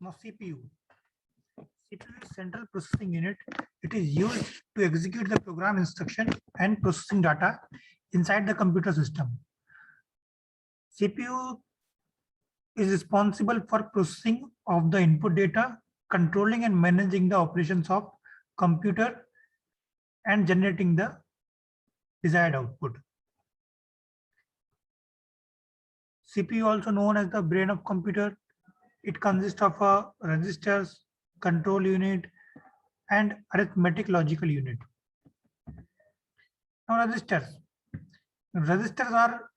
Now CPU. CPU is central processing unit. It is used to execute the program instruction and processing data inside the computer system. CPU is responsible for processing of the input data, controlling and managing the operations of computer, and generating the desired output. CPU, also known as the brain of computer, it consists of registers, control unit, and arithmetic logical unit. Now registers. Registers are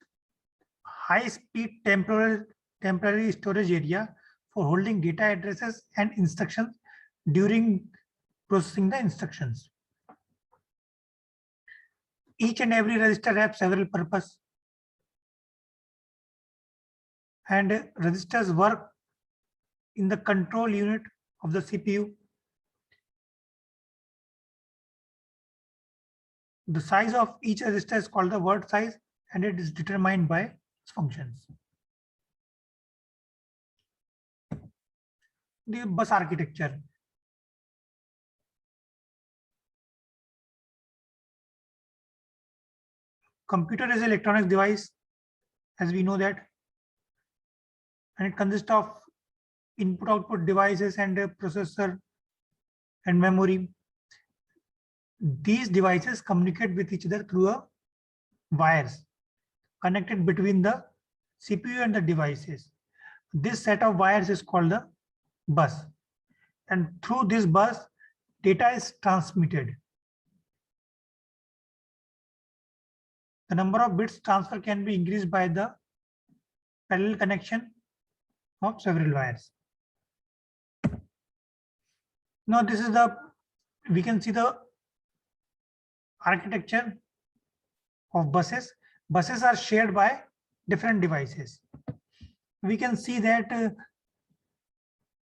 high-speed temporary storage area for holding data addresses and instructions during processing the instructions. Each and every register has several purposes, and registers work in the control unit of the CPU. The size of each register is called the word size, and it is determined by its functions. The bus architecture. Computer is an electronic device, as we know that, and it consists of input-output devices and a processor and memory. These devices communicate with each other through wires connected between the CPU and the devices. This set of wires is called the bus, and through this bus, data is transmitted. The number of bits transfer can be increased by the parallel connection of several wires. Now this is we can see the architecture of buses. Buses are shared by different devices. We can see that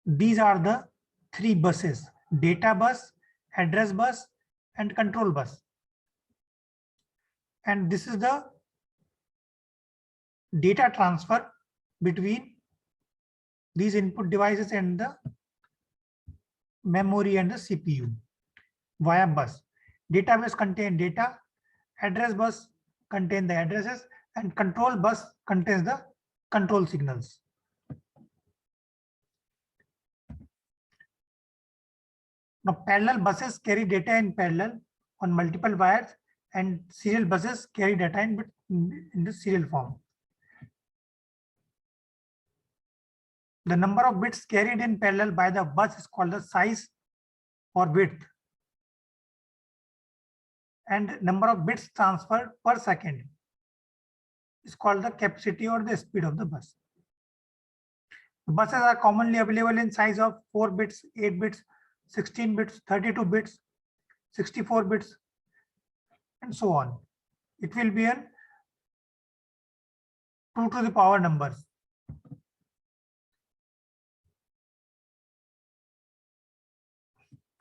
these are the three buses: data bus, address bus, and control bus. And this is the data transfer between these input devices and the memory and the CPU via bus. Database contains data, address bus contains the addresses, and control bus contains the control signals. Now parallel buses carry data in parallel on multiple wires, and serial buses carry data in the serial form. The number of bits carried in parallel by the bus is called the size or width, and number of bits transferred per second is called the capacity or the speed of the bus. The buses are commonly available in size of 4 bits, 8 bits, 16 bits, 32 bits, 64 bits, and so on. It will be an 2 to the power numbers.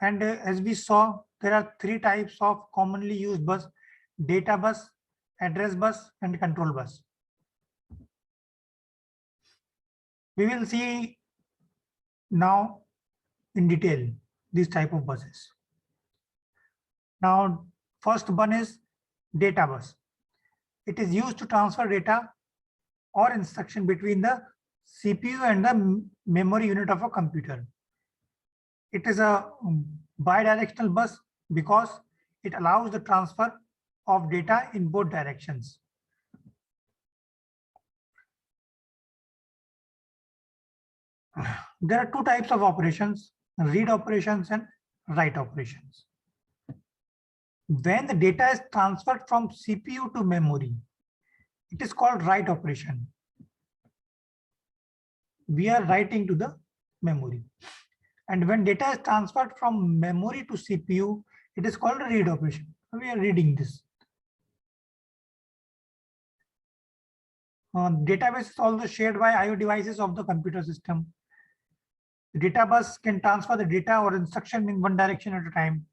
And as we saw, there are 3 types of commonly used bus: data bus, address bus, and control bus. We will see now in detail these type of buses. Now, first one is data bus. It is used to transfer data or instruction between the CPU and the memory unit of a computer. It is a bidirectional bus because it allows the transfer of data in both directions. There are 2 types of operations: read operations and write operations. When the data is transferred from CPU to memory, it is called write operation. We are writing to the memory. And when data is transferred from memory to CPU, it is called a read operation. We are reading this. Database is also shared by I/O devices of the computer system. The data bus can transfer the data or instruction in one direction at a time.